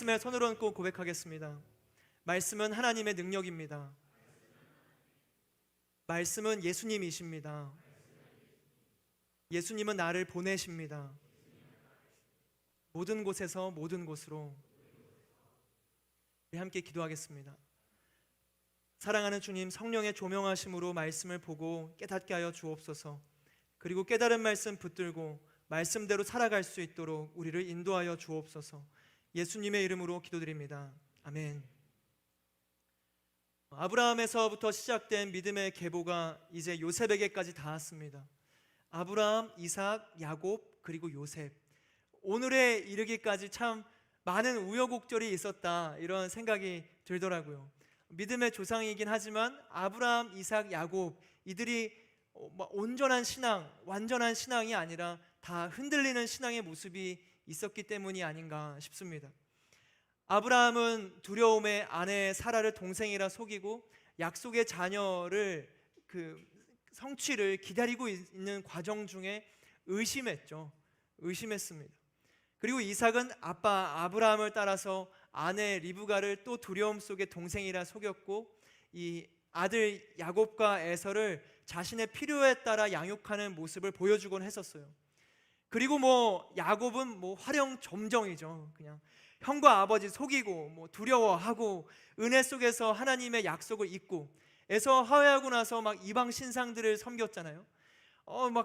말씀에 손을 얹고 고백하겠습니다. 말씀은 하나님의 능력입니다. 말씀은 예수님이십니다. 예수님은 나를 보내십니다. 모든 곳에서 모든 곳으로. 우리 함께 기도하겠습니다. 사랑하는 주님, 성령의 조명하심으로 말씀을 보고 깨닫게 하여 주옵소서. 그리고 깨달은 말씀 붙들고 말씀대로 살아갈 수 있도록 우리를 인도하여 주옵소서. 예수님의 이름으로 기도드립니다. 아멘. 아브라함에서부터 시작된 믿음의 계보가 이제 요셉에게까지 닿았습니다. 아브라함, 이삭, 야곱, 그리고 요셉. 오늘에 이르기까지 참 많은 우여곡절이 있었다, 이런 생각이 들더라고요. 믿음의 조상이긴 하지만 아브라함, 이삭, 야곱, 이들이 온전한 신앙, 완전한 신앙이 아니라 다 흔들리는 신앙의 모습이 있었기 때문이 아닌가 싶습니다. 아브라함은 두려움에 아내 사라를 동생이라 속이고 약속의 자녀를 성취를 기다리고 있는 과정 중에 의심했습니다. 그리고 이삭은 아빠 아브라함을 따라서 아내 리브가를 또 두려움 속에 동생이라 속였고, 이 아들 야곱과 에서를 자신의 필요에 따라 양육하는 모습을 보여주곤 했었어요. 그리고 야곱은 화령점정이죠. 그냥 형과 아버지 속이고 두려워하고 은혜 속에서 하나님의 약속을 잊고, 에서 화해하고 나서 이방 신상들을 섬겼잖아요.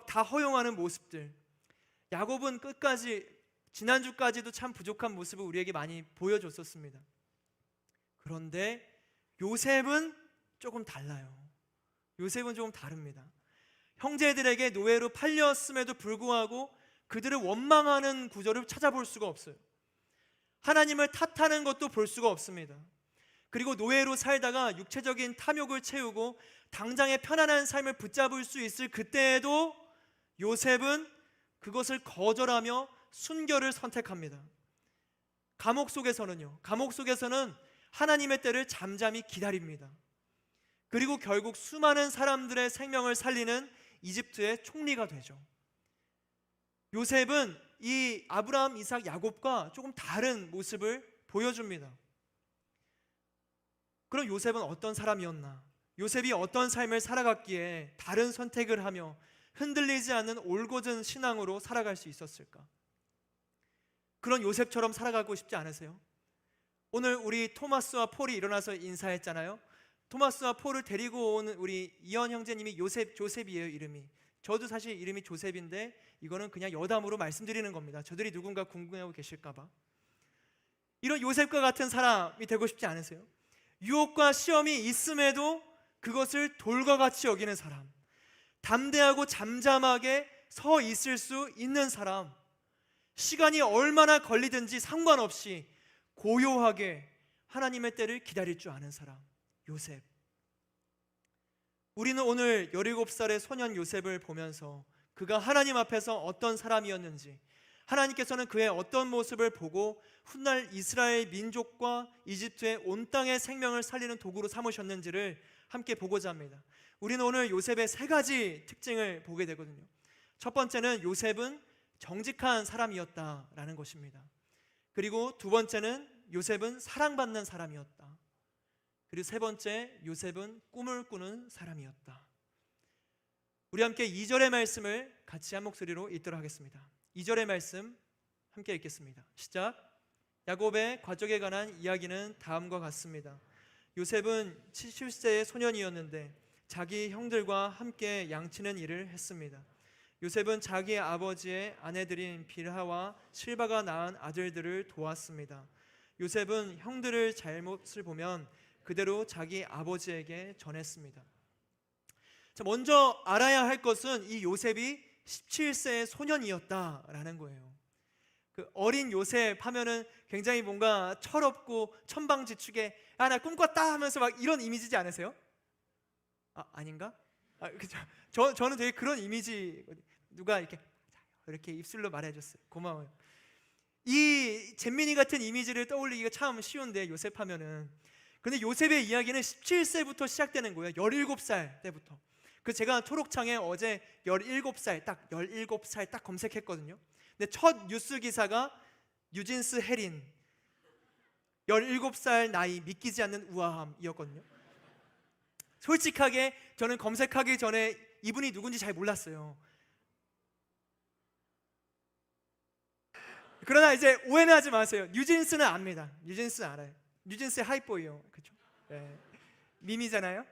다 허용하는 모습들. 야곱은 끝까지, 지난주까지도 참 부족한 모습을 우리에게 많이 보여줬었습니다. 그런데 요셉은 조금 달라요. 요셉은 조금 다릅니다. 형제들에게 노예로 팔렸음에도 불구하고 그들을 원망하는 구절을 찾아볼 수가 없어요. 하나님을 탓하는 것도 볼 수가 없습니다. 그리고 노예로 살다가 육체적인 탐욕을 채우고 당장의 편안한 삶을 붙잡을 수 있을 그때에도 요셉은 그것을 거절하며 순결을 선택합니다. 감옥 속에서는 하나님의 때를 잠잠히 기다립니다. 그리고 결국 수많은 사람들의 생명을 살리는 이집트의 총리가 되죠. 요셉은 이 아브라함, 이삭, 야곱과 조금 다른 모습을 보여줍니다. 그럼 요셉은 어떤 사람이었나? 요셉이 어떤 삶을 살아갔기에 다른 선택을 하며 흔들리지 않는 올곧은 신앙으로 살아갈 수 있었을까? 그런 요셉처럼 살아가고 싶지 않으세요? 오늘 우리 토마스와 폴이 일어나서 인사했잖아요. 토마스와 폴을 데리고 온 우리 이현 형제님이 조셉이에요, 이름이. 저도 사실 이름이 조셉인데 이거는 그냥 여담으로 말씀드리는 겁니다. 저들이 누군가 궁금해하고 계실까봐. 이런 요셉과 같은 사람이 되고 싶지 않으세요? 유혹과 시험이 있음에도 그것을 돌과 같이 여기는 사람, 담대하고 잠잠하게 서 있을 수 있는 사람, 시간이 얼마나 걸리든지 상관없이 고요하게 하나님의 때를 기다릴 줄 아는 사람, 요셉. 우리는 오늘 17살의 소년 요셉을 보면서 그가 하나님 앞에서 어떤 사람이었는지, 하나님께서는 그의 어떤 모습을 보고 훗날 이스라엘 민족과 이집트의 온 땅의 생명을 살리는 도구로 삼으셨는지를 함께 보고자 합니다. 우리는 오늘 요셉의 3가지 특징을 보게 되거든요. 첫 번째는 요셉은 정직한 사람이었다라는 것입니다. 그리고 두 번째는 요셉은 사랑받는 사람이었다. 그리고 세 번째, 요셉은 꿈을 꾸는 사람이었다. 우리 함께 2절의 말씀을 같이 한 목소리로 읽도록 하겠습니다. 2절의 말씀 함께 읽겠습니다. 시작. 야곱의 과족에 관한 이야기는 다음과 같습니다. 요셉은 70세의 소년이었는데 자기 형들과 함께 양치는 일을 했습니다. 요셉은 자기 아버지의 아내들인 빌하와 실바가 낳은 아들들을 도왔습니다. 요셉은 형들의 잘못을 보면 그대로 자기 아버지에게 전했습니다. 자, 먼저 알아야 할 것은 이 요셉이 17세의 소년이었다라는 거예요. 그 어린 요셉 하면은 굉장히 뭔가 철없고 천방지축에 나 꿈꿨다 하면서 이런 이미지지 않으세요? 아닌가? 그죠? 저는 되게 그런 이미지. 누가 이렇게 입술로 말해줬어요. 고마워요. 이 잼민이 같은 이미지를 떠올리기가 참 쉬운데, 요셉 하면은. 근데 요셉의 이야기는 17세부터 시작되는 거예요. 17살 때부터. 제가 초록창에 어제 17살 딱 검색했거든요. 근데 첫 뉴스 기사가 뉴진스 혜린, 17살 나이, 믿기지 않는 우아함이었거든요. 솔직하게 저는 검색하기 전에 이분이 누군지 잘 몰랐어요. 그러나 이제 오해는 하지 마세요. 뉴진스는 압니다. 뉴진스 알아요. 뉴진스의 하이보이요. 그렇죠? 네. 밈이잖아요.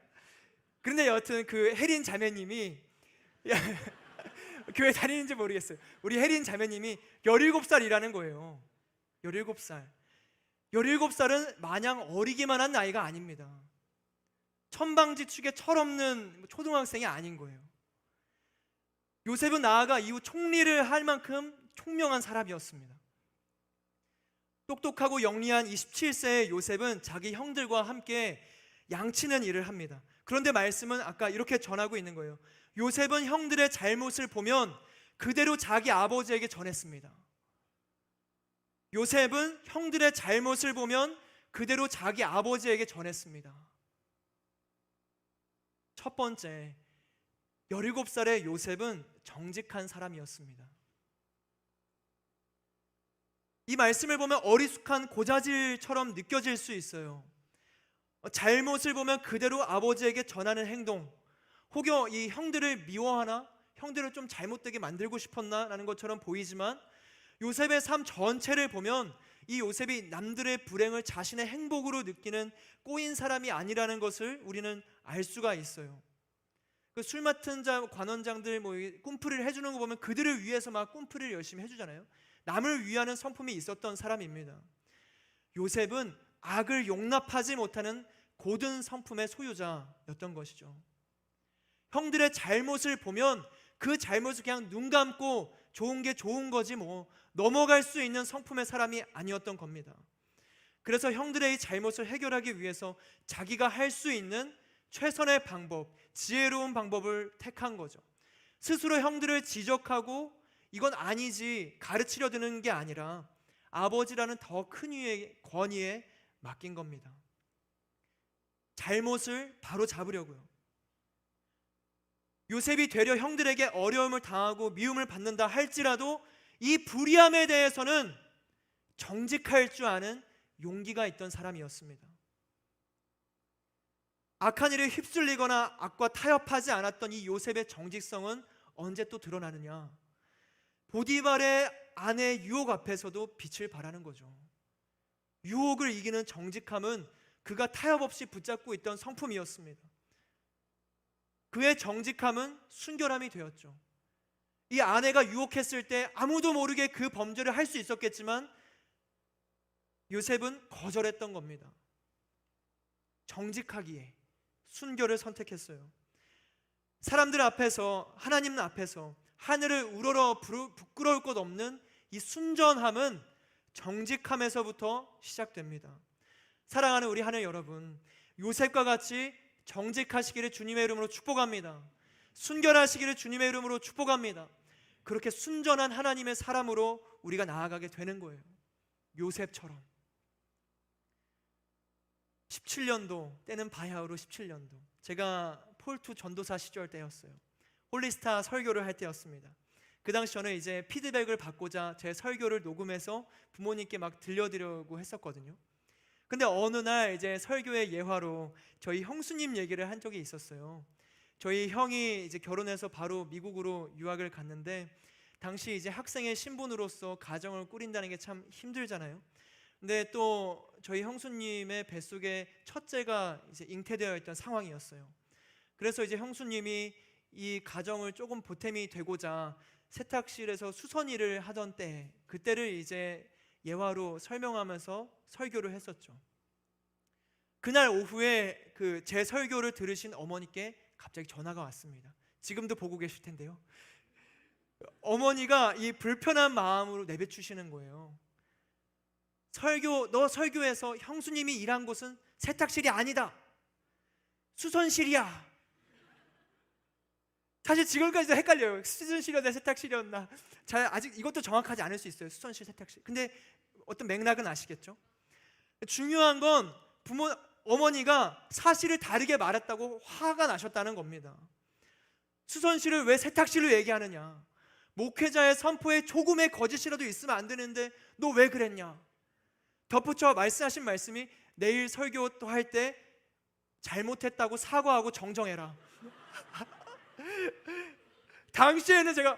그런데 여튼 그 혜린 자매님이 교회 다니는지 모르겠어요. 우리 혜린 자매님이 17살이라는 거예요. 17살. 17살은 마냥 어리기만 한 나이가 아닙니다. 천방지축에 철없는 초등학생이 아닌 거예요. 요셉은 나아가 이후 총리를 할 만큼 총명한 사람이었습니다. 똑똑하고 영리한 27세의 요셉은 자기 형들과 함께 양치는 일을 합니다. 그런데 말씀은 아까 이렇게 전하고 있는 거예요. 요셉은 형들의 잘못을 보면 그대로 자기 아버지에게 전했습니다. 요셉은 형들의 잘못을 보면 그대로 자기 아버지에게 전했습니다. 첫 번째, 17살의 요셉은 정직한 사람이었습니다. 이 말씀을 보면 어리숙한 고자질처럼 느껴질 수 있어요. 잘못을 보면 그대로 아버지에게 전하는 행동, 혹여 이 형들을 미워하나, 형들을 좀 잘못되게 만들고 싶었나 라는 것처럼 보이지만 요셉의 삶 전체를 보면 이 요셉이 남들의 불행을 자신의 행복으로 느끼는 꼬인 사람이 아니라는 것을 우리는 알 수가 있어요. 그 술 맡은 자 관원장들 꿈풀이를 해주는 거 보면 그들을 위해서 막 꿈풀이를 열심히 해주잖아요. 남을 위하는 성품이 있었던 사람입니다. 요셉은 악을 용납하지 못하는 고든 성품의 소유자였던 것이죠. 형들의 잘못을 보면 그 잘못을 그냥 눈 감고 좋은 게 좋은 거지 뭐 넘어갈 수 있는 성품의 사람이 아니었던 겁니다. 그래서 형들의 이 잘못을 해결하기 위해서 자기가 할 수 있는 최선의 방법, 지혜로운 방법을 택한 거죠. 스스로 형들을 지적하고 이건 아니지 가르치려 드는 게 아니라 아버지라는 더 큰 권위에 맡긴 겁니다. 잘못을 바로 잡으려고요. 요셉이 되려 형들에게 어려움을 당하고 미움을 받는다 할지라도 이 불의함에 대해서는 정직할 줄 아는 용기가 있던 사람이었습니다. 악한 일에 휩쓸리거나 악과 타협하지 않았던 이 요셉의 정직성은 언제 또 드러나느냐? 보디발의 아내 유혹 앞에서도 빛을 발하는 거죠. 유혹을 이기는 정직함은 그가 타협 없이 붙잡고 있던 성품이었습니다. 그의 정직함은 순결함이 되었죠. 이 아내가 유혹했을 때 아무도 모르게 그 범죄를 할 수 있었겠지만 요셉은 거절했던 겁니다. 정직하기에 순결을 선택했어요. 사람들 앞에서, 하나님 앞에서 하늘을 우러러 부끄러울 것 없는 이 순전함은 정직함에서부터 시작됩니다. 사랑하는 우리 하늘 여러분, 요셉과 같이 정직하시기를 주님의 이름으로 축복합니다. 순결하시기를 주님의 이름으로 축복합니다. 그렇게 순전한 하나님의 사람으로 우리가 나아가게 되는 거예요. 요셉처럼. 17년도 때는 바야흐로 17년도, 제가 폴투 전도사 시절 때였어요. 홀리스타 설교를 할 때였습니다. 그 당시 저는 이제 피드백을 받고자 제 설교를 녹음해서 부모님께 막 들려드리려고 했었거든요. 근데 어느 날 이제 설교의 예화로 저희 형수님 얘기를 한 적이 있었어요. 저희 형이 이제 결혼해서 바로 미국으로 유학을 갔는데 당시 이제 학생의 신분으로서 가정을 꾸린다는 게 참 힘들잖아요. 근데 또 저희 형수님의 뱃속에 첫째가 이제 잉태되어 있던 상황이었어요. 그래서 이제 형수님이 이 가정을 조금 보탬이 되고자 세탁실에서 수선 일을 하던 때, 그때를 이제 예화로 설명하면서 설교를 했었죠. 그날 오후에 그 제 설교를 들으신 어머니께 갑자기 전화가 왔습니다. 지금도 보고 계실 텐데요. 어머니가 이 불편한 마음으로 내비추시는 거예요. 너 설교에서 형수님이 일한 곳은 세탁실이 아니다, 수선실이야. 사실 지금까지도 헷갈려요. 수선실이었나 세탁실이었나. 아직 이것도 정확하지 않을 수 있어요. 수선실, 세탁실. 근데 어떤 맥락은 아시겠죠? 중요한 건 어머니가 사실을 다르게 말했다고 화가 나셨다는 겁니다. 수선실을 왜 세탁실로 얘기하느냐? 목회자의 선포에 조금의 거짓이라도 있으면 안 되는데 너 왜 그랬냐? 덧붙여 말씀하신 말씀이 내일 설교 또 할 때 잘못했다고 사과하고 정정해라. 당시에는 제가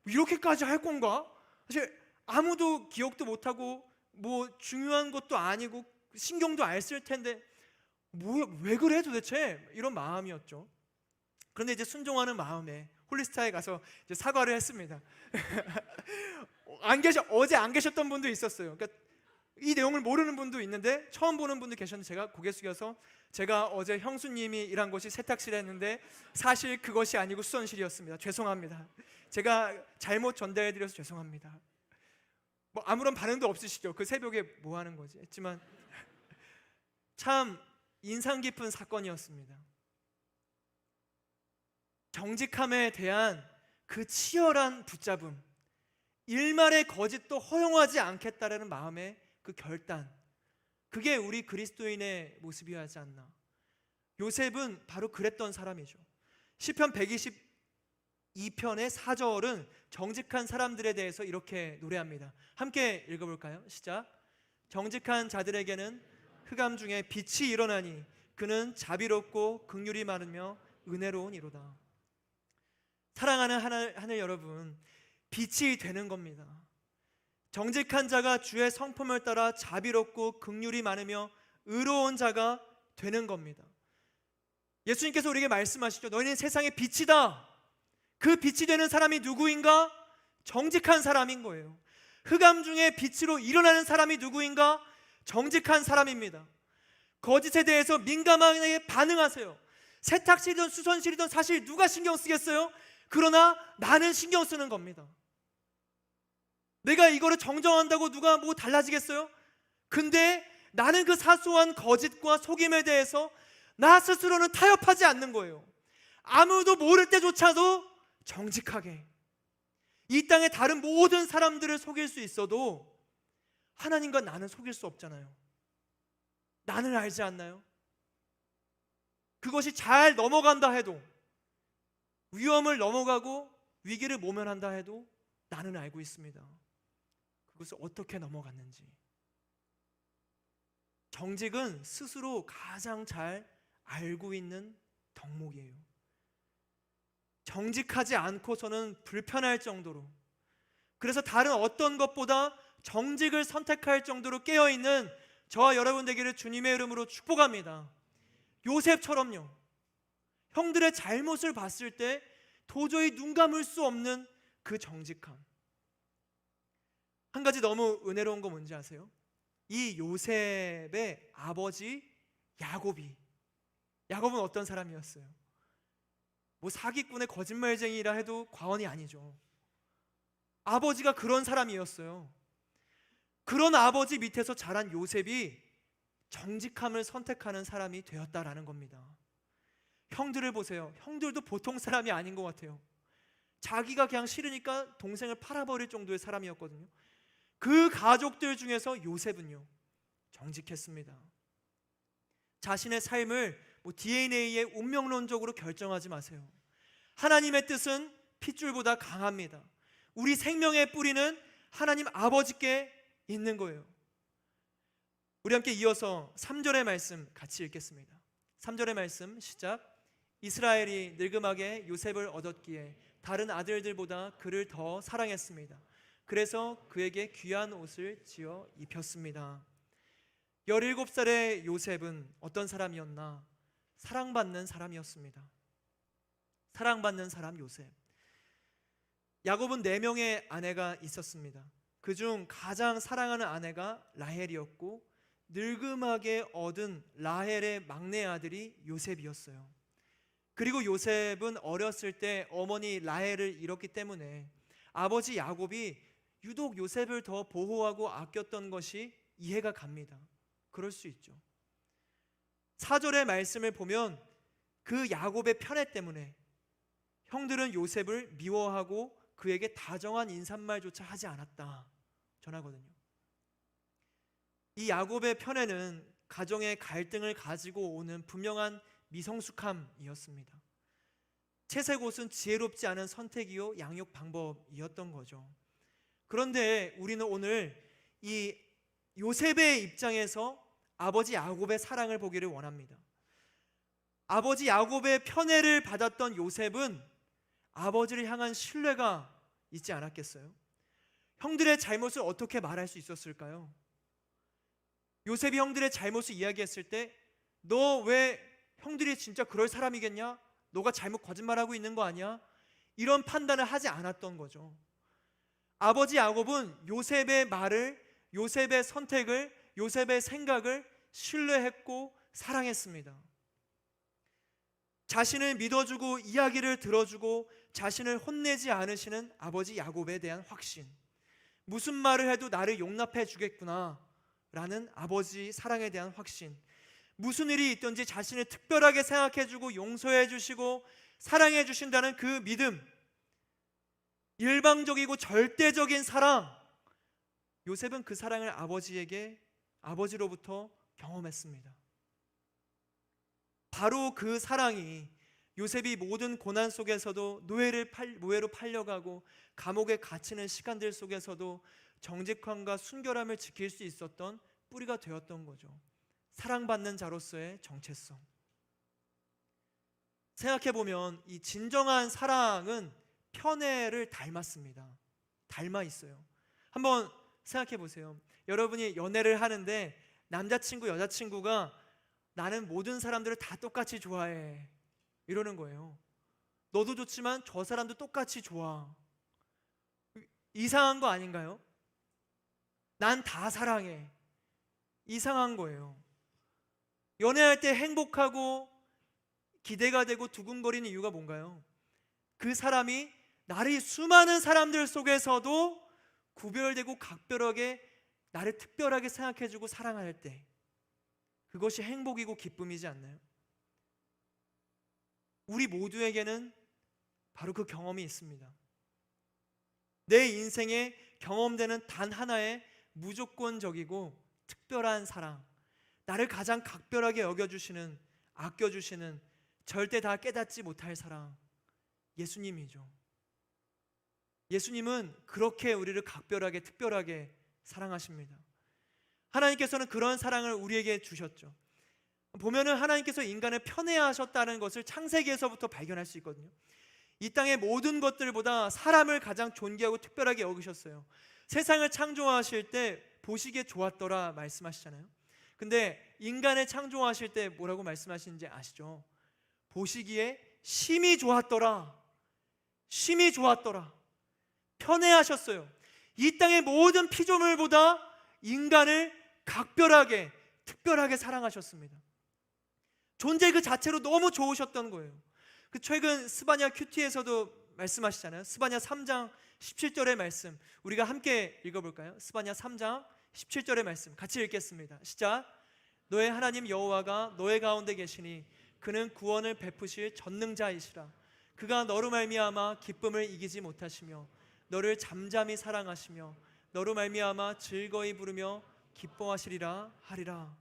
이렇게까지 할 건가? 사실 아무도 기억도 못하고 뭐 중요한 것도 아니고 신경도 안 쓸 텐데 뭐야, 왜 그래 도대체? 이런 마음이었죠. 그런데 이제 순종하는 마음에 홀리스타에 가서 이제 사과를 했습니다. 어제 안 계셨던 분도 있었어요. 그러니까 이 내용을 모르는 분도 있는데 처음 보는 분도 계셨는데 제가 고개 숙여서 제가 어제 형수님이 일한 곳이 세탁실이었는데 사실 그것이 아니고 수선실이었습니다. 죄송합니다. 제가 잘못 전달해드려서 죄송합니다. 뭐 아무런 반응도 없으시죠? 그 새벽에 뭐 하는 거지? 했지만 참 인상 깊은 사건이었습니다. 정직함에 대한 그 치열한 붙잡음, 일말의 거짓도 허용하지 않겠다라는 마음의 그 결단, 그게 우리 그리스도인의 모습이어야 하지 않나. 요셉은 바로 그랬던 사람이죠. 시편 122편의 4절은 정직한 사람들에 대해서 이렇게 노래합니다. 함께 읽어볼까요? 시작. 정직한 자들에게는 흑암 중에 빛이 일어나니 그는 자비롭고 긍휼이 많으며 은혜로운 이로다. 사랑하는 하늘 여러분, 빛이 되는 겁니다. 정직한 자가 주의 성품을 따라 자비롭고 긍휼이 많으며 의로운 자가 되는 겁니다. 예수님께서 우리에게 말씀하시죠. 너희는 세상의 빛이다. 그 빛이 되는 사람이 누구인가? 정직한 사람인 거예요. 흑암 중에 빛으로 일어나는 사람이 누구인가? 정직한 사람입니다. 거짓에 대해서 민감하게 반응하세요. 세탁실이든 수선실이든 사실 누가 신경 쓰겠어요? 그러나 나는 신경 쓰는 겁니다. 내가 이거를 정정한다고 누가 뭐 달라지겠어요? 근데 나는 그 사소한 거짓과 속임에 대해서 나 스스로는 타협하지 않는 거예요. 아무도 모를 때조차도 정직하게. 이 땅의 다른 모든 사람들을 속일 수 있어도 하나님과 나는 속일 수 없잖아요. 나는 알지 않나요? 그것이 잘 넘어간다 해도, 위험을 넘어가고 위기를 모면한다 해도 나는 알고 있습니다. 그것을 어떻게 넘어갔는지. 정직은 스스로 가장 잘 알고 있는 덕목이에요. 정직하지 않고서는 불편할 정도로, 그래서 다른 어떤 것보다 정직을 선택할 정도로 깨어있는 저와 여러분 되기를 주님의 이름으로 축복합니다. 요셉처럼요. 형들의 잘못을 봤을 때 도저히 눈 감을 수 없는 그 정직함. 한 가지 너무 은혜로운 거 뭔지 아세요? 이 요셉의 아버지 야곱은 어떤 사람이었어요? 뭐 사기꾼의 거짓말쟁이라 해도 과언이 아니죠. 아버지가 그런 사람이었어요. 그런 아버지 밑에서 자란 요셉이 정직함을 선택하는 사람이 되었다라는 겁니다. 형들을 보세요. 형들도 보통 사람이 아닌 것 같아요. 자기가 그냥 싫으니까 동생을 팔아버릴 정도의 사람이었거든요. 그 가족들 중에서 요셉은요, 정직했습니다. 자신의 삶을 DNA에 운명론적으로 결정하지 마세요. 하나님의 뜻은 핏줄보다 강합니다. 우리 생명의 뿌리는 하나님 아버지께 있는 거예요. 우리 함께 이어서 3절의 말씀 같이 읽겠습니다. 3절의 말씀 시작. 이스라엘이 늙음하게 요셉을 얻었기에 다른 아들들보다 그를 더 사랑했습니다. 그래서 그에게 귀한 옷을 지어 입혔습니다. 17살의 요셉은 어떤 사람이었나? 사랑받는 사람이었습니다. 사랑받는 사람 요셉. 야곱은 4명의 아내가 있었습니다. 그중 가장 사랑하는 아내가 라헬이었고 늙음하게 얻은 라헬의 막내 아들이 요셉이었어요. 그리고 요셉은 어렸을 때 어머니 라헬을 잃었기 때문에 아버지 야곱이 유독 요셉을 더 보호하고 아꼈던 것이 이해가 갑니다. 그럴 수 있죠. 4절의 말씀을 보면 그 야곱의 편애 때문에 형들은 요셉을 미워하고 그에게 다정한 인사말조차 하지 않았다 전하거든요. 이 야곱의 편애는 가정의 갈등을 가지고 오는 분명한 미성숙함이었습니다. 채색 옷은 지혜롭지 않은 선택이요 양육 방법이었던 거죠. 그런데 우리는 오늘 이 요셉의 입장에서 아버지 야곱의 사랑을 보기를 원합니다. 아버지 야곱의 편애를 받았던 요셉은 아버지를 향한 신뢰가 있지 않았겠어요? 형들의 잘못을 어떻게 말할 수 있었을까요? 요셉이 형들의 잘못을 이야기했을 때 너 왜 형들이 진짜 그럴 사람이겠냐? 너가 잘못 거짓말하고 있는 거 아니야? 이런 판단을 하지 않았던 거죠. 아버지 야곱은 요셉의 말을, 요셉의 선택을, 요셉의 생각을 신뢰했고 사랑했습니다. 자신을 믿어주고 이야기를 들어주고 자신을 혼내지 않으시는 아버지 야곱에 대한 확신, 무슨 말을 해도 나를 용납해 주겠구나 라는 아버지 사랑에 대한 확신, 무슨 일이 있든지 자신을 특별하게 생각해 주고 용서해 주시고 사랑해 주신다는 그 믿음, 일방적이고 절대적인 사랑, 요셉은 그 사랑을 아버지로부터 경험했습니다. 바로 그 사랑이 요셉이 모든 고난 속에서도 노예로 팔려가고 감옥에 갇히는 시간들 속에서도 정직함과 순결함을 지킬 수 있었던 뿌리가 되었던 거죠. 사랑받는 자로서의 정체성. 생각해보면 이 진정한 사랑은 편애를 닮았습니다. 닮아 있어요. 한번 생각해보세요. 여러분이 연애를 하는데 남자친구, 여자친구가 나는 모든 사람들을 다 똑같이 좋아해 이러는 거예요. 너도 좋지만 저 사람도 똑같이 좋아. 이상한 거 아닌가요? 난 다 사랑해. 이상한 거예요. 연애할 때 행복하고 기대가 되고 두근거리는 이유가 뭔가요? 그 사람이 나를 수많은 사람들 속에서도 구별되고 각별하게 나를 특별하게 생각해주고 사랑할 때, 그것이 행복이고 기쁨이지 않나요? 우리 모두에게는 바로 그 경험이 있습니다. 내 인생에 경험되는 단 하나의 무조건적이고 특별한 사랑, 나를 가장 각별하게 여겨주시는, 아껴주시는, 절대 다 깨닫지 못할 사랑, 예수님이죠. 예수님은 그렇게 우리를 각별하게 특별하게 사랑하십니다. 하나님께서는 그런 사랑을 우리에게 주셨죠. 보면은 하나님께서 인간을 편애하셨다는 것을 창세기에서부터 발견할 수 있거든요. 이 땅의 모든 것들보다 사람을 가장 존귀하고 특별하게 여기셨어요. 세상을 창조하실 때 보시기에 좋았더라 말씀하시잖아요. 근데 인간을 창조하실 때 뭐라고 말씀하시는지 아시죠? 보시기에 심히 좋았더라. 심히 좋았더라. 편애하셨어요. 이 땅의 모든 피조물보다 인간을 각별하게, 특별하게 사랑하셨습니다. 존재 그 자체로 너무 좋으셨던 거예요. 그 최근 스바냐 큐티에서도 말씀하시잖아요. 스바냐 3장 17절의 말씀, 우리가 함께 읽어볼까요? 스바냐 3장 17절의 말씀 같이 읽겠습니다. 시작. 너의 하나님 여호와가 너의 가운데 계시니 그는 구원을 베푸실 전능자이시라. 그가 너로 말미암아 기쁨을 이기지 못하시며 너를 잠잠히 사랑하시며 너로 말미암아 즐거이 부르며 기뻐하시리라 하리라.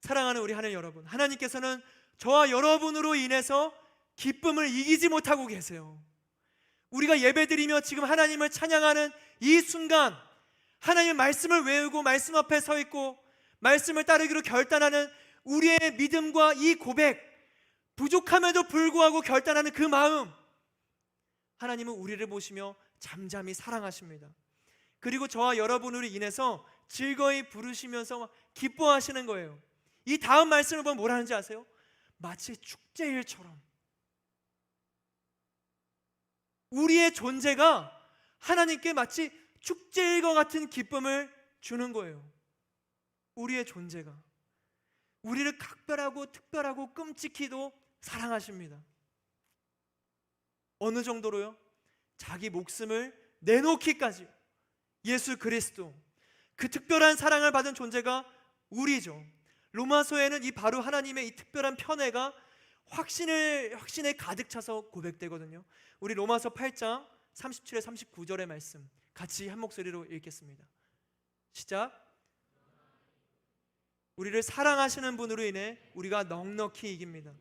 사랑하는 우리 하늘 여러분, 하나님께서는 저와 여러분으로 인해서 기쁨을 이기지 못하고 계세요. 우리가 예배드리며 지금 하나님을 찬양하는 이 순간, 하나님의 말씀을 외우고 말씀 앞에 서 있고 말씀을 따르기로 결단하는 우리의 믿음과 이 고백, 부족함에도 불구하고 결단하는 그 마음, 하나님은 우리를 보시며 잠잠히 사랑하십니다. 그리고 저와 여러분으로 인해서 즐거이 부르시면서 기뻐하시는 거예요. 이 다음 말씀을 보면 뭐라 하는지 아세요? 마치 축제일처럼 우리의 존재가 하나님께 마치 축제일과 같은 기쁨을 주는 거예요. 우리의 존재가 우리를 각별하고 특별하고 끔찍히도 사랑하십니다. 어느 정도로요? 자기 목숨을 내놓기까지. 예수 그리스도, 그 특별한 사랑을 받은 존재가 우리죠. 로마서에는 이 바로 하나님의 이 특별한 편애가 확신에 가득 차서 고백되거든요. 우리 로마서 8장 37에 39절의 말씀 같이 한 목소리로 읽겠습니다. 시작. 우리를 사랑하시는 분으로 인해 우리가 넉넉히 이깁니다.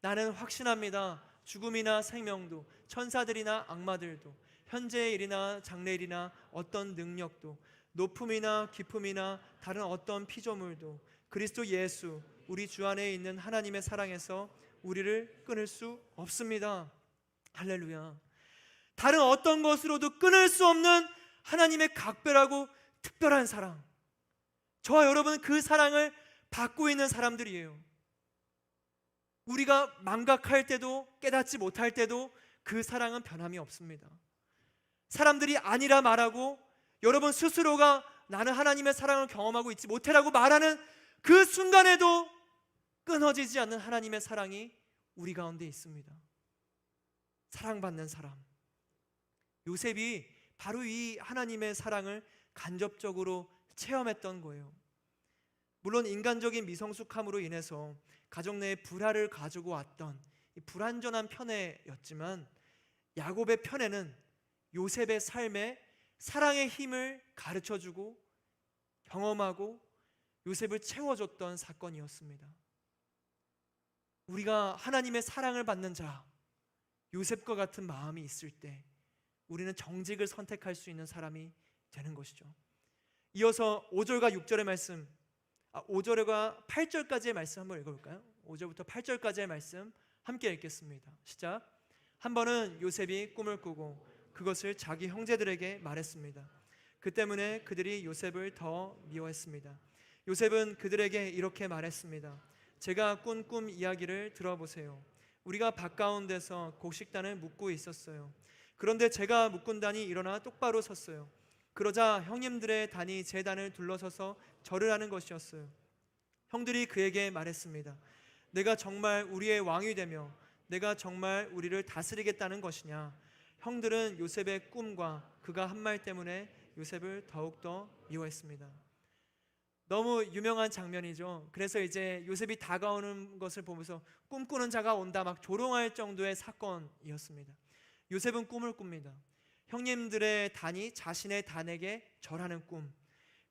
나는 확신합니다. 죽음이나 생명도, 천사들이나 악마들도, 현재의 일이나 장래일이나 어떤 능력도, 높음이나 깊음이나 다른 어떤 피조물도 그리스도 예수 우리 주 안에 있는 하나님의 사랑에서 우리를 끊을 수 없습니다. 할렐루야. 다른 어떤 것으로도 끊을 수 없는 하나님의 각별하고 특별한 사랑, 저와 여러분은 그 사랑을 받고 있는 사람들이에요. 우리가 망각할 때도 깨닫지 못할 때도 그 사랑은 변함이 없습니다. 사람들이 아니라 말하고 여러분 스스로가 나는 하나님의 사랑을 경험하고 있지 못해라고 말하는 그 순간에도 끊어지지 않는 하나님의 사랑이 우리 가운데 있습니다. 사랑받는 사람. 요셉이 바로 이 하나님의 사랑을 간접적으로 체험했던 거예요. 물론 인간적인 미성숙함으로 인해서 가정 내에 불화를 가지고 왔던 이 불완전한 편애였지만 야곱의 편애는 요셉의 삶에 사랑의 힘을 가르쳐주고 경험하고 요셉을 채워줬던 사건이었습니다. 우리가 하나님의 사랑을 받는 자, 요셉과 같은 마음이 있을 때 우리는 정직을 선택할 수 있는 사람이 되는 것이죠. 이어서 5절과 6절의 말씀, 5절과 8절까지의 말씀 한번 읽어볼까요? 5절부터 8절까지의 말씀 함께 읽겠습니다. 시작. 한 번은 요셉이 꿈을 꾸고 그것을 자기 형제들에게 말했습니다. 그 때문에 그들이 요셉을 더 미워했습니다. 요셉은 그들에게 이렇게 말했습니다. 제가 꾼 꿈 이야기를 들어보세요. 우리가 밭 가운데서 곡식단을 묶고 있었어요. 그런데 제가 묶은 단이 일어나 똑바로 섰어요. 그러자 형님들의 단이 제 단을 둘러서서 절을 하는 것이었어요. 형들이 그에게 말했습니다. 내가 정말 우리의 왕이 되며 내가 정말 우리를 다스리겠다는 것이냐? 형들은 요셉의 꿈과 그가 한 말 때문에 요셉을 더욱더 미워했습니다. 너무 유명한 장면이죠. 그래서 이제 요셉이 다가오는 것을 보면서 꿈꾸는 자가 온다 막 조롱할 정도의 사건이었습니다. 요셉은 꿈을 꿉니다. 형님들의 단이 자신의 단에게 절하는 꿈,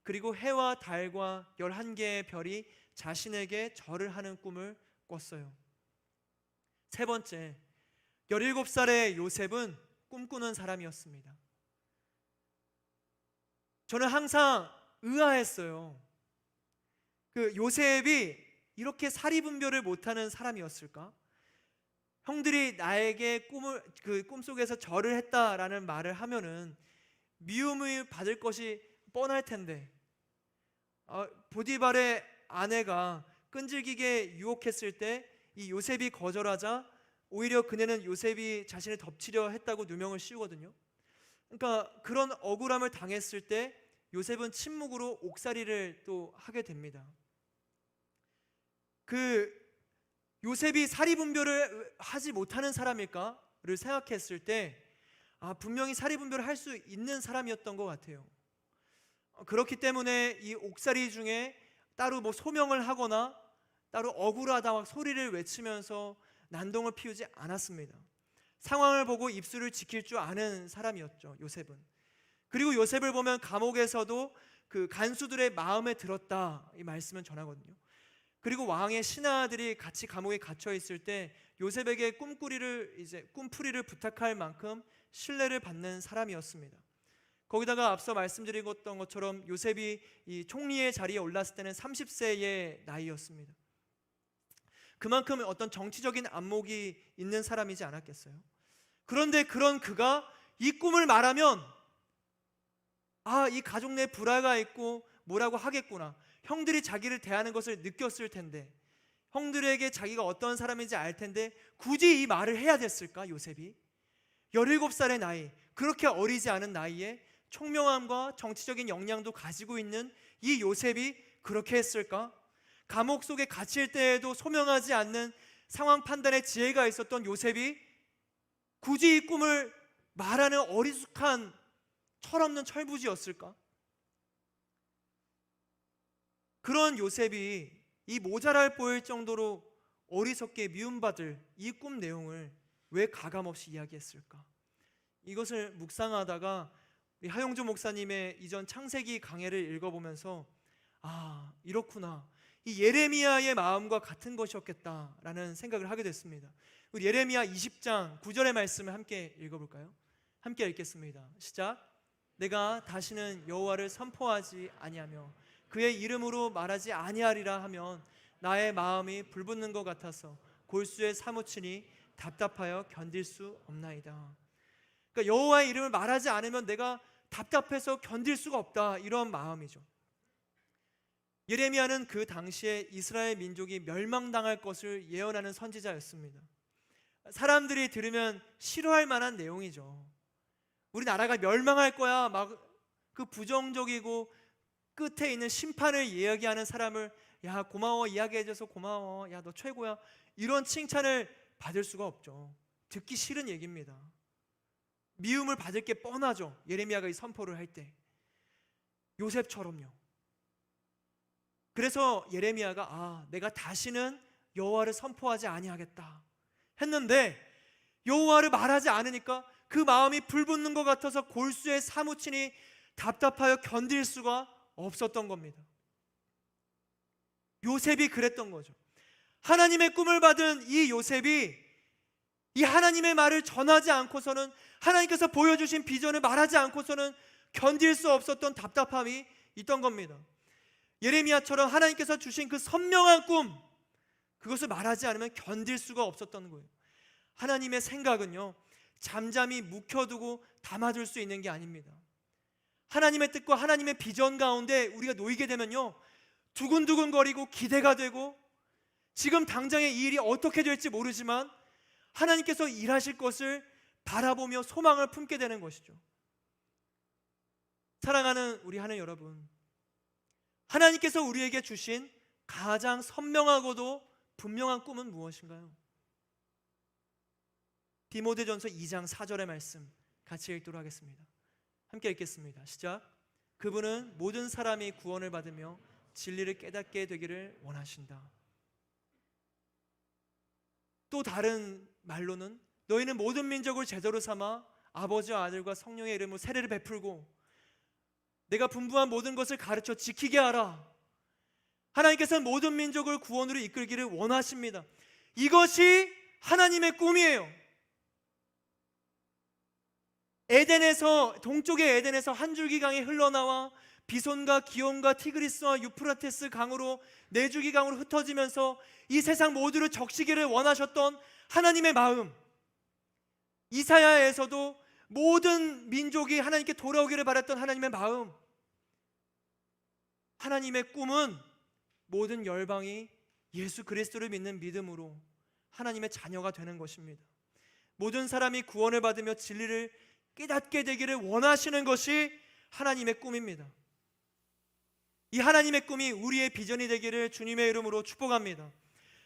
그리고 해와 달과 11개의 별이 자신에게 절을 하는 꿈을 꿨어요. 세 번째, 17살의 요셉은 꿈꾸는 사람이었습니다. 저는 항상 의아했어요. 그 요셉이 이렇게 사리분별을 못하는 사람이었을까? 형들이 나에게 그 꿈속에서 절을 했다라는 말을 하면은 미움을 받을 것이 뻔할 텐데, 보디발의 아내가 끈질기게 유혹했을 때 이 요셉이 거절하자 오히려 그녀는 요셉이 자신을 덮치려 했다고 누명을 씌우거든요. 그러니까 그런 억울함을 당했을 때 요셉은 침묵으로 옥살이를 또 하게 됩니다. 그 요셉이 사리분별을 하지 못하는 사람일까를 생각했을 때 분명히 사리분별을 할 수 있는 사람이었던 것 같아요. 그렇기 때문에 이 옥살이 중에 따로 뭐 소명을 하거나 따로 억울하다 막 소리를 외치면서 난동을 피우지 않았습니다. 상황을 보고 입술을 지킬 줄 아는 사람이었죠, 요셉은. 그리고 요셉을 보면 감옥에서도 그 간수들의 마음에 들었다 이 말씀은 전하거든요. 그리고 왕의 신하들이 같이 감옥에 갇혀 있을 때 요셉에게 꿈풀이를 부탁할 만큼 신뢰를 받는 사람이었습니다. 거기다가 앞서 말씀드렸던 것처럼 요셉이 이 총리의 자리에 올랐을 때는 30세의 나이였습니다. 그만큼 어떤 정치적인 안목이 있는 사람이지 않았겠어요? 그런데 그런 그가 이 꿈을 말하면 이 가족 내 불화가 있고 뭐라고 하겠구나, 형들이 자기를 대하는 것을 느꼈을 텐데, 형들에게 자기가 어떤 사람인지 알 텐데 굳이 이 말을 해야 됐을까? 요셉이 17살의 나이, 그렇게 어리지 않은 나이에 총명함과 정치적인 역량도 가지고 있는 이 요셉이 그렇게 했을까? 감옥 속에 갇힐 때에도 소명하지 않는 상황 판단의 지혜가 있었던 요셉이 굳이 이 꿈을 말하는 어리숙한 철없는 철부지였을까? 그런 요셉이 이 모자랄 보일 정도로 어리석게 미움받을 이 꿈 내용을 왜 가감없이 이야기했을까? 이것을 묵상하다가 하용조 목사님의 이전 창세기 강해를 읽어보면서 이렇구나, 이 예레미야의 마음과 같은 것이었겠다라는 생각을 하게 됐습니다. 우리 예레미야 20장 9절의 말씀을 함께 읽어볼까요? 함께 읽겠습니다. 시작. 내가 다시는 여호와를 선포하지 아니하며 그의 이름으로 말하지 아니하리라 하면 나의 마음이 불붙는 것 같아서 골수에 사무치니 답답하여 견딜 수 없나이다. 그러니까 여호와의 이름을 말하지 않으면 내가 답답해서 견딜 수가 없다, 이런 마음이죠. 예레미야는 그 당시에 이스라엘 민족이 멸망당할 것을 예언하는 선지자였습니다. 사람들이 들으면 싫어할 만한 내용이죠. 우리나라가 멸망할 거야, 막 그 부정적이고 끝에 있는 심판을 이야기하는 사람을 야 고마워, 이야기해줘서 고마워, 야 너 최고야, 이런 칭찬을 받을 수가 없죠. 듣기 싫은 얘기입니다. 미움을 받을 게 뻔하죠. 예레미야가 이 선포를 할 때 요셉처럼요. 그래서 예레미야가 내가 다시는 여호와를 선포하지 아니하겠다 했는데, 여호와를 말하지 않으니까 그 마음이 불붙는 것 같아서 골수에 사무치니 답답하여 견딜 수가 없었던 겁니다. 요셉이 그랬던 거죠. 하나님의 꿈을 받은 이 요셉이 이 하나님의 말을 전하지 않고서는, 하나님께서 보여주신 비전을 말하지 않고서는 견딜 수 없었던 답답함이 있던 겁니다. 예레미야처럼 하나님께서 주신 그 선명한 꿈, 그것을 말하지 않으면 견딜 수가 없었던 거예요. 하나님의 생각은요, 잠잠히 묵혀두고 담아둘 수 있는 게 아닙니다. 하나님의 뜻과 하나님의 비전 가운데 우리가 놓이게 되면요, 두근두근거리고 기대가 되고 지금 당장의 이 일이 어떻게 될지 모르지만 하나님께서 일하실 것을 바라보며 소망을 품게 되는 것이죠. 사랑하는 우리 하나님 여러분, 하나님께서 우리에게 주신 가장 선명하고도 분명한 꿈은 무엇인가요? 디모데전서 2장 4절의 말씀 같이 읽도록 하겠습니다. 함께 읽겠습니다. 시작. 그분은 모든 사람이 구원을 받으며 진리를 깨닫게 되기를 원하신다. 또 다른 말로는 너희는 모든 민족을 제자로 삼아 아버지와 아들과 성령의 이름으로 세례를 베풀고 내가 분부한 모든 것을 가르쳐 지키게 하라. 하나님께서는 모든 민족을 구원으로 이끌기를 원하십니다. 이것이 하나님의 꿈이에요. 에덴에서, 동쪽의 에덴에서 한 줄기 강이 흘러나와 비손과 기온과 티그리스와 유프라테스 강으로, 내주기 강으로 흩어지면서 이 세상 모두를 적시기를 원하셨던 하나님의 마음, 이사야에서도 모든 민족이 하나님께 돌아오기를 바랐던 하나님의 마음, 하나님의 꿈은 모든 열방이 예수 그리스도를 믿는 믿음으로 하나님의 자녀가 되는 것입니다. 모든 사람이 구원을 받으며 진리를 깨닫게 되기를 원하시는 것이 하나님의 꿈입니다. 이 하나님의 꿈이 우리의 비전이 되기를 주님의 이름으로 축복합니다.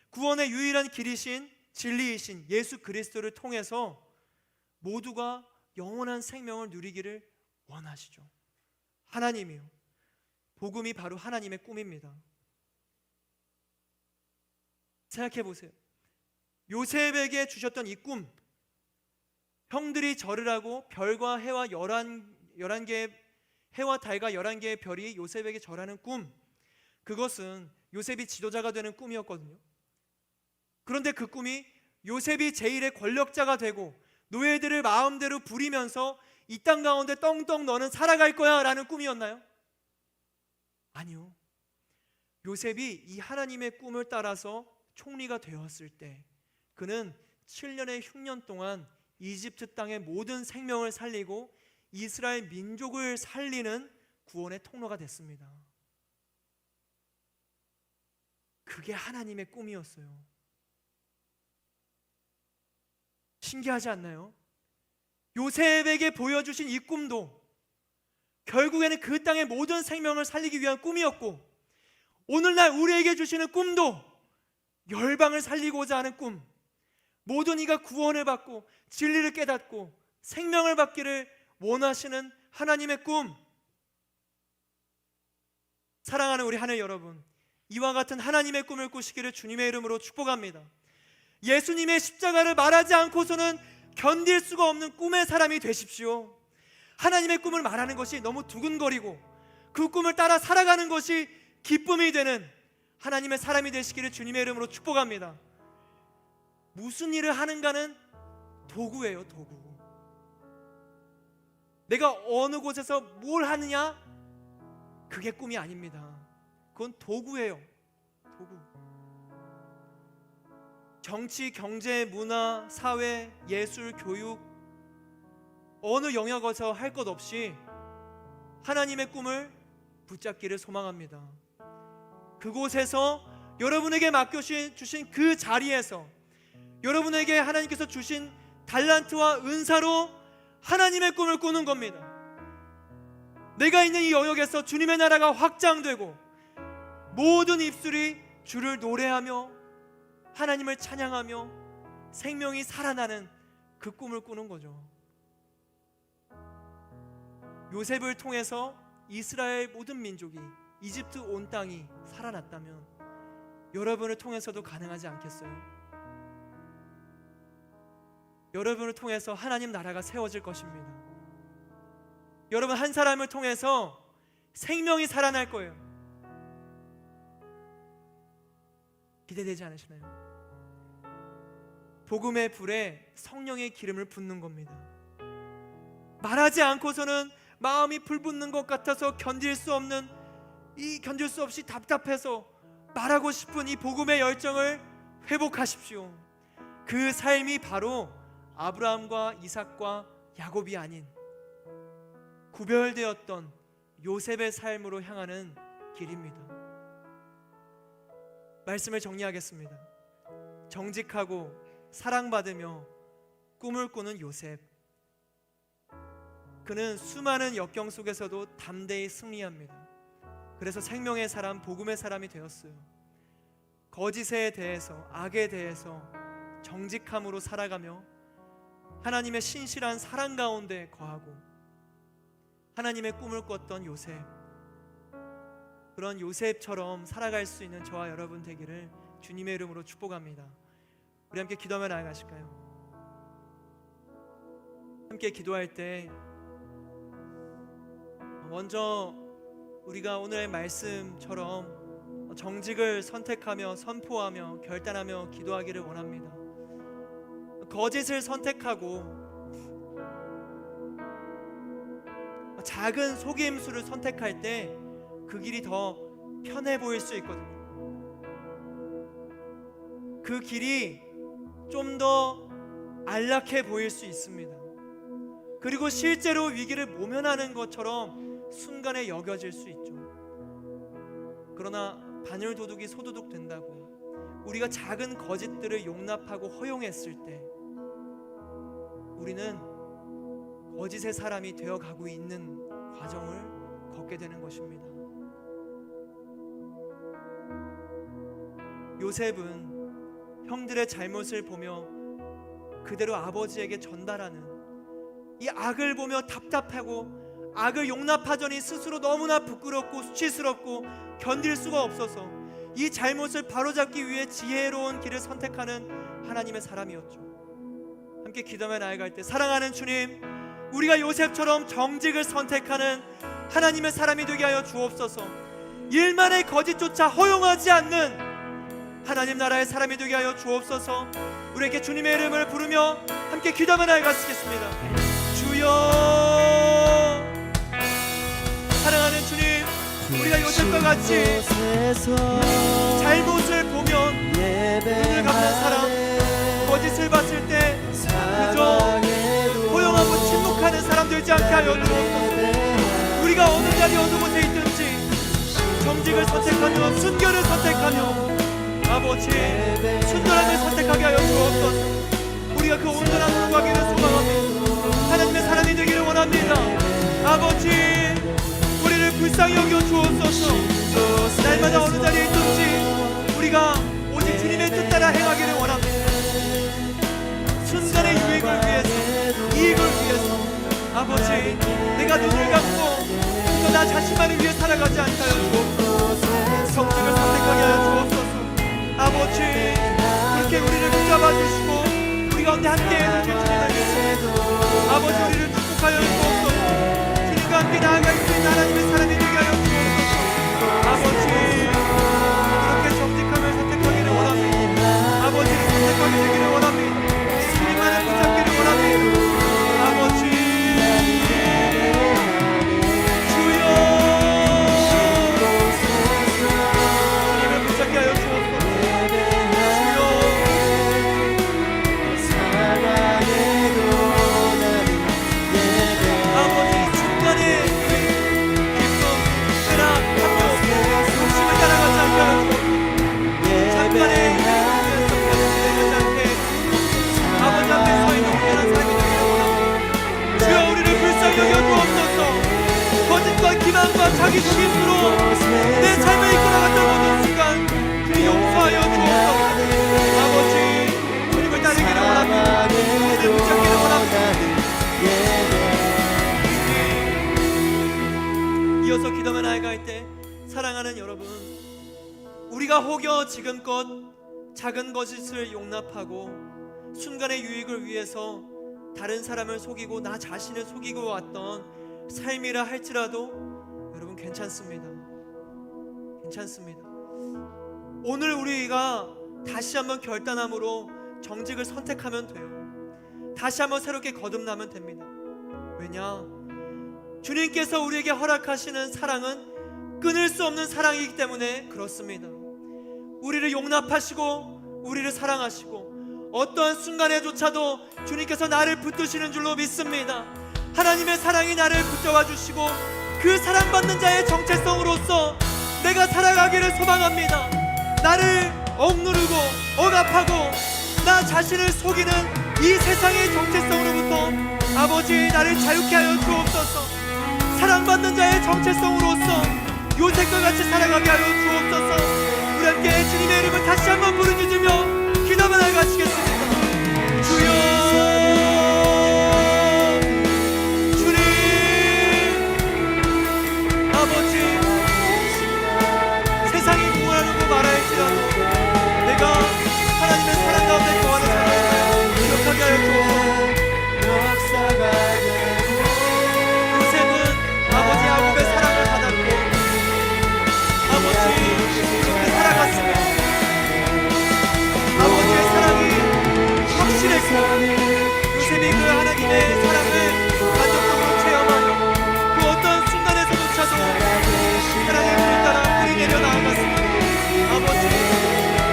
구원의 유일한 길이신 진리이신 예수 그리스도를 통해서 모두가 영원한 생명을 누리기를 원하시죠. 하나님이요, 복음이 바로 하나님의 꿈입니다. 생각해 보세요. 요셉에게 주셨던 이 꿈, 형들이 절을 하고 별과 해와 11개의 해와 달과 11개의 별이 요셉에게 절하는 꿈, 그것은 요셉이 지도자가 되는 꿈이었거든요. 그런데 그 꿈이 요셉이 제1의 권력자가 되고 노예들을 마음대로 부리면서 이 땅 가운데 떵떵 너는 살아갈 거야 라는 꿈이었나요? 아니요. 요셉이 이 하나님의 꿈을 따라서 총리가 되었을 때 그는 7년의 흉년 동안 이집트 땅의 모든 생명을 살리고 이스라엘 민족을 살리는 구원의 통로가 됐습니다. 그게 하나님의 꿈이었어요. 신기하지 않나요? 요셉에게 보여주신 이 꿈도 결국에는 그 땅의 모든 생명을 살리기 위한 꿈이었고, 오늘날 우리에게 주시는 꿈도 열방을 살리고자 하는 꿈, 모든 이가 구원을 받고 진리를 깨닫고 생명을 받기를 원하시는 하나님의 꿈. 사랑하는 우리 하나님 여러분, 이와 같은 하나님의 꿈을 꾸시기를 주님의 이름으로 축복합니다. 예수님의 십자가를 말하지 않고서는 견딜 수가 없는 꿈의 사람이 되십시오. 하나님의 꿈을 말하는 것이 너무 두근거리고 그 꿈을 따라 살아가는 것이 기쁨이 되는 하나님의 사람이 되시기를 주님의 이름으로 축복합니다. 무슨 일을 하는가는 도구예요, 도구. 내가 어느 곳에서 뭘 하느냐, 그게 꿈이 아닙니다. 그건 도구예요. 도구. 정치, 경제, 문화, 사회, 예술, 교육, 어느 영역에서 할 것 없이 하나님의 꿈을 붙잡기를 소망합니다. 그곳에서 여러분에게 맡겨주신 그 자리에서 여러분에게 하나님께서 주신 달란트와 은사로 하나님의 꿈을 꾸는 겁니다. 내가 있는 이 영역에서 주님의 나라가 확장되고 모든 입술이 주를 노래하며 하나님을 찬양하며 생명이 살아나는 그 꿈을 꾸는 거죠. 요셉을 통해서 이스라엘 모든 민족이, 이집트 온 땅이 살아났다면 여러분을 통해서도 가능하지 않겠어요? 여러분을 통해서 하나님 나라가 세워질 것입니다. 여러분 한 사람을 통해서 생명이 살아날 거예요. 기대되지 않으시나요? 복음의 불에 성령의 기름을 붓는 겁니다. 말하지 않고서는 마음이 불붙는 것 같아서 견딜 수 없이 답답해서 말하고 싶은 이 복음의 열정을 회복하십시오. 그 삶이 바로 아브라함과 이삭과 야곱이 아닌 구별되었던 요셉의 삶으로 향하는 길입니다. 말씀을 정리하겠습니다. 정직하고 사랑받으며 꿈을 꾸는 요셉, 그는 수많은 역경 속에서도 담대히 승리합니다. 그래서 생명의 사람, 복음의 사람이 되었어요. 거짓에 대해서, 악에 대해서 정직함으로 살아가며 하나님의 신실한 사랑 가운데 거하고 하나님의 꿈을 꿨던 요셉, 그런 요셉처럼 살아갈 수 있는 저와 여러분 되기를 주님의 이름으로 축복합니다. 우리 함께 기도하며 나아가실까요? 함께 기도할 때 먼저 우리가 오늘의 말씀처럼 정직을 선택하며 선포하며 결단하며 기도하기를 원합니다. 거짓을 선택하고 작은 속임수를 선택할 때 그 길이 더 편해 보일 수 있거든요. 그 길이 좀 더 안락해 보일 수 있습니다. 그리고 실제로 위기를 모면하는 것처럼 순간에 여겨질 수 있죠. 그러나 바늘 도둑이 소도둑 된다고 우리가 작은 거짓들을 용납하고 허용했을 때 우리는 거짓의 사람이 되어가고 있는 과정을 걷게 되는 것입니다. 요셉은 형들의 잘못을 보며 그대로 아버지에게 전달하는 이 악을 보며 답답하고 악을 용납하더니 스스로 너무나 부끄럽고 수치스럽고 견딜 수가 없어서 이 잘못을 바로잡기 위해 지혜로운 길을 선택하는 하나님의 사람이었죠. 함께 기도하며 나아갈 때, 사랑하는 주님, 우리가 요셉처럼 정직을 선택하는 하나님의 사람이 되게 하여 주옵소서. 일만의 거짓조차 허용하지 않는 하나님 나라의 사람이 되게 하여 주옵소서. 우리에게 주님의 이름을 부르며 함께 기도하며 나아가시겠습니다. 주여, 사랑하는 주님, 우리가 요셉과 같이 잘못을 보면 눈을 감는 사람, 거짓을 봤을 때 그저 허용하고 침묵하는 사람 되지 않게 하여 주옵소서. 우리가 어느 자리 어느 곳에 있든지 정직을 선택하며 순결을 선택하며 아버지 순결함을 선택하게 하여 주옵소서. 우리가 그 온전한 곳으로 가기를 소망합니다. 하나님의 사람이 되기를 원합니다. 아버지, 우리를 불쌍히 여겨 주옵소서. 날마다 어느 자리에 있든지 우리가 오직 주님의 뜻 따라 행하기를 원합니다. 순간의 유익을 위해서, 이익을 위해서 아버지, 내가 눈을 감고 또 나 자신만을 위해 살아가지 않게 하여 주옵소서. 정직을 선택하게 하여 주옵소서. 아버지, 그렇게 우리를 붙잡아 주시고 우리 가운데 함께 해주실 주님을 믿습니다. 아버지, 우리를 축복하여 주옵소서. 주님과 함께 나아갈 수 있는 하나님의 사람이 되게 하여 주옵소서. 아버지, 그렇게 정직함을 선택하기를 원합니다. 아버지를 선택하게 되기를 원합니다. 주님만을 붙잡기를 원합니다. 아버지, 내가 혹여 지금껏 작은 것을 용납하고 순간의 유익을 위해서 다른 사람을 속이고 나 자신을 속이고 왔던 삶이라 할지라도 여러분 괜찮습니다. 괜찮습니다. 오늘 우리가 다시 한번 결단함으로 정직을 선택하면 돼요. 다시 한번 새롭게 거듭나면 됩니다. 왜냐? 주님께서 우리에게 허락하시는 사랑은 끊을 수 없는 사랑이기 때문에 그렇습니다. 우리를 용납하시고 우리를 사랑하시고 어떠한 순간에조차도 주님께서 나를 붙드시는 줄로 믿습니다. 하나님의 사랑이 나를 붙잡아 주시고 그 사랑받는 자의 정체성으로서 내가 살아가기를 소망합니다. 나를 억누르고 억압하고 나 자신을 속이는 이 세상의 정체성으로부터 아버지 나를 자유케 하여 주옵소서. 사랑받는 자의 정체성으로서 요셉과 같이 살아가게 하여 주옵소서. 우리 함께 주님의 이름을 다시 한번 부르짖으며 기도만 나가시겠습니다. 주여, 주님, 아버지, 세상이 구원하려고 말할지라도 내가 하나님의 사랑 가운데 거하는 삶을 기억하게 하여 주옵소서. 요셉은 아버지 야곱의 사랑을 받았고 아버지 그렇게 살아갔습니다. 아버지의 사랑이 확실했고 요셉이 그 하나님의 사랑을 간접적으로 체험하여 그 어떤 순간에서조차도 사랑의 불을 따라 뿌리 내려 나아갔습니다. 아버지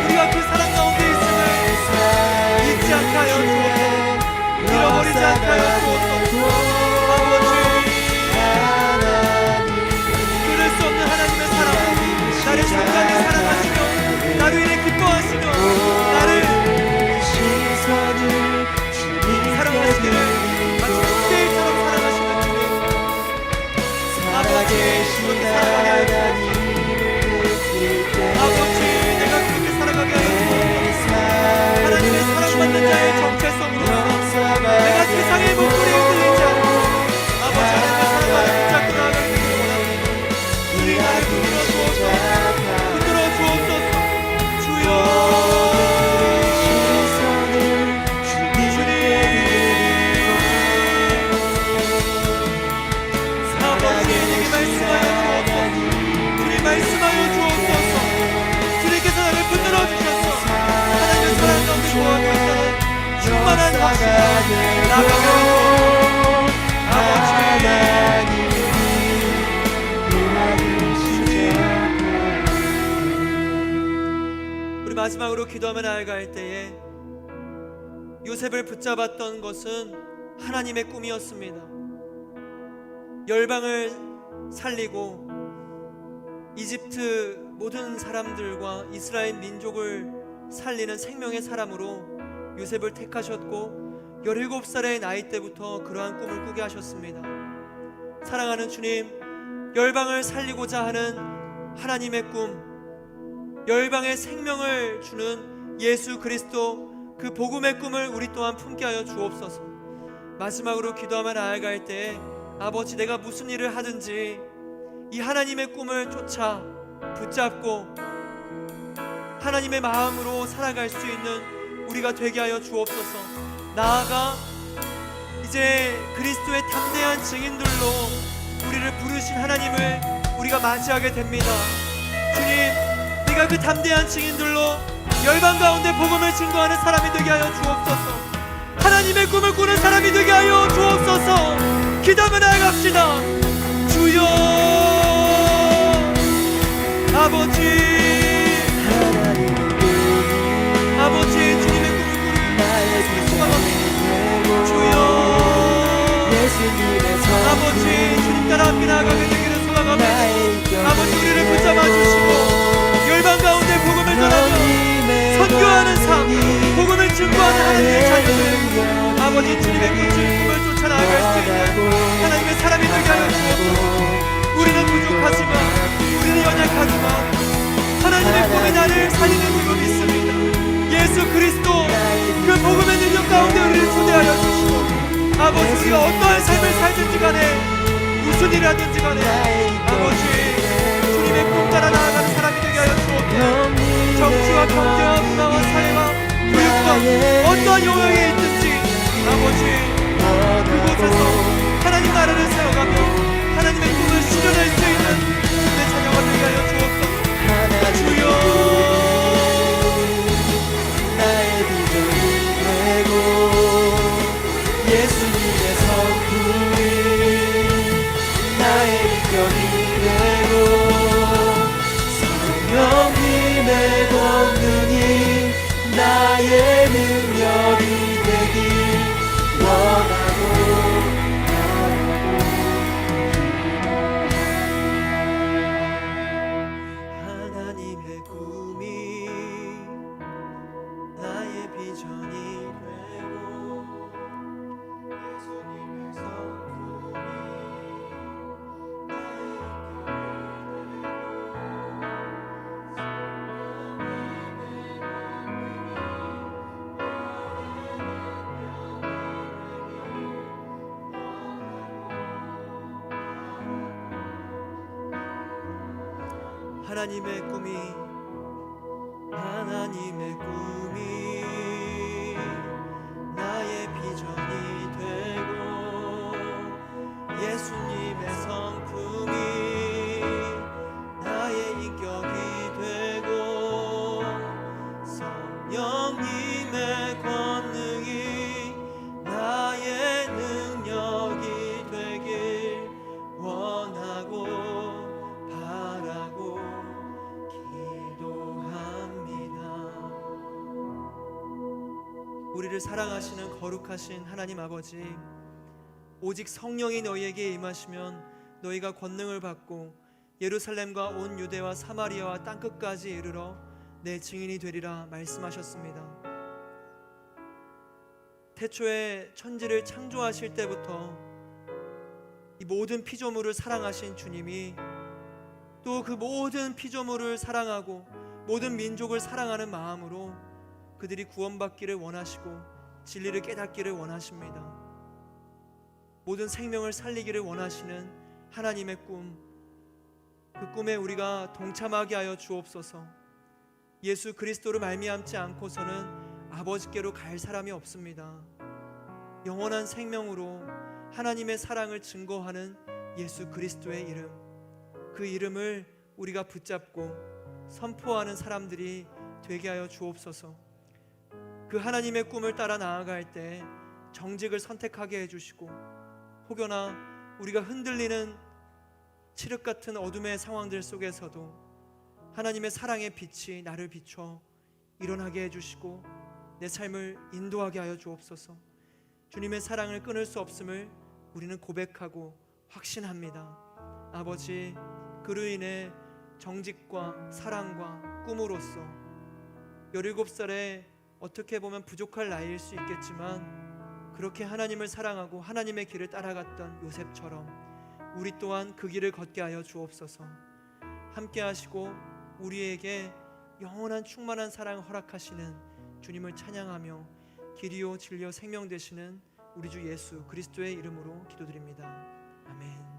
우리가 그 사랑 가운데 있음을 잊지 않게 하여 주옵소서. 잃어버리지 않게 하여 주옵소서. 아버지 끊을 수 없는 하나님의 사랑, 나를 잠깐히 사랑하시며 나로 인해 기뻐하시며 나를 사랑하시기를 마치 형제일처럼 사랑하시는 주님, 아버지 그렇게 살아가게 하여 주옵소서. 아버지 내가 그렇게 살아가게 하여 주옵소서. 하나님의 사랑받는 자의 정체성으로서 내가 세상의 목소리를 들리지 않고 아버지 하나님의 사랑을 붙잡고 나아가는 것을 원합니다. 주님 나를 붙들어 주옵소서. 붙들어 주옵소서. 주여, 말씀하여 주옵소서. 주님께서 나를 붙들어 주셔서 하나님의 사랑 가운데 거하고 있도록 충만한 확신으로 나아가게 하여 주옵소서. 우리 마지막으로 기도하며 나아갈 때에 요셉을 붙잡았던 것은 하나님의 꿈이었습니다. 열방을 살리고 이집트 모든 사람들과 이스라엘 민족을 살리는 생명의 사람으로 요셉을 택하셨고 17살의 나이 때부터 그러한 꿈을 꾸게 하셨습니다. 사랑하는 주님, 열방을 살리고자 하는 하나님의 꿈, 열방의 생명을 주는 예수 그리스도 그 복음의 꿈을 우리 또한 품게 하여 주옵소서. 마지막으로 기도하며 나아갈 때에 아버지 내가 무슨 일을 하든지 이 하나님의 꿈을 쫓아 붙잡고 하나님의 마음으로 살아갈 수 있는 우리가 되게 하여 주옵소서. 나아가 이제 그리스도의 담대한 증인들로 우리를 부르신 하나님을 우리가 맞이하게 됩니다. 주님, 내가 그 담대한 증인들로 열방 가운데 복음을 증거하는 사람이 되게 하여 주옵소서. 하나님의 꿈을 꾸는 사람이 되게 하여 주옵소서. 기도하며 나아갑시다. 주여, 아버지, 아버지 주님의 꿈을 꾸는 우리 소망합니다. 주여, 아버지 주님 따라 함께 나아가게 되기를 소망합니다. 아버지 우리를 붙잡아 주시고 열방 가운데 복음을 전하며 선교하는 삶, 복음을 증거하는 하나님의 자녀들, 아버지 주님의 꿈을 쫓아 나아갈 수 있는 하나님의 사람이 되게 하여 주옵소서. 우리는 부족하지만, 우리는 연약하지만 하나님의 꿈이 나를 살리는 줄로 믿습니다. 예수 그리스도 그 복음의 능력 가운데 우리를 초대하여 주시고 아버지 우리가 어떠한 삶을 살든지 간에 무슨 일을 하든지 간에 아버지 주님의 꿈 따라 나아가는 사람이 되게 하여 주옵소서. 일과 경제와 문화와 사회와 교육과 어떠한 영역에 있든지 아버지 그곳에서 하나님 나라를 세워가며 하나님의 꿈을 실현할 수 있는 내 자녀가 되게 하여 주옵소서. 주여 나의 비전이 되고 예수님의 성품이 나의 인격이 되고 성령님의 권능이 나의 능력이 되길 원하고 하나님의 꿈이 나의 비전이 되고 예수님의 성품이 하나님의 꿈이 하나님의 꿈이 나의 비전이 되고 예수님의 성품이 나의 인격이 되고 성령님의 권능이 나의 능력이 되길 원하고 바라고 우리를 사랑하시는 거룩하신 하나님 아버지, 오직 성령이 너희에게 임하시면 너희가 권능을 받고 예루살렘과 온 유대와 사마리아와 땅끝까지 이르러 내 증인이 되리라 말씀하셨습니다. 태초에 천지를 창조하실 때부터 이 모든 피조물을 사랑하신 주님이 또 그 모든 피조물을 사랑하고 모든 민족을 사랑하는 마음으로 그들이 구원받기를 원하시고 진리를 깨닫기를 원하십니다. 모든 생명을 살리기를 원하시는 하나님의 꿈, 그 꿈에 우리가 동참하게 하여 주옵소서. 예수 그리스도를 말미암지 않고서는 아버지께로 갈 사람이 없습니다. 영원한 생명으로 하나님의 사랑을 증거하는 예수 그리스도의 이름, 그 이름을 우리가 붙잡고 선포하는 사람들이 되게 하여 주옵소서. 그 하나님의 꿈을 따라 나아갈 때 정직을 선택하게 해주시고 혹여나 우리가 흔들리는 칠흑 같은 어둠의 상황들 속에서도 하나님의 사랑의 빛이 나를 비춰 일어나게 해주시고 내 삶을 인도하게 하여 주옵소서. 주님의 사랑을 끊을 수 없음을 우리는 고백하고 확신합니다. 아버지, 그로 인해 정직과 사랑과 꿈으로써 17살에 어떻게 보면 부족할 나이일 수 있겠지만 그렇게 하나님을 사랑하고 하나님의 길을 따라갔던 요셉처럼 우리 또한 그 길을 걷게 하여 주옵소서. 함께 하시고 우리에게 영원한 충만한 사랑을 허락하시는 주님을 찬양하며 길이요 진리요 생명 되시는 우리 주 예수 그리스도의 이름으로 기도드립니다. 아멘.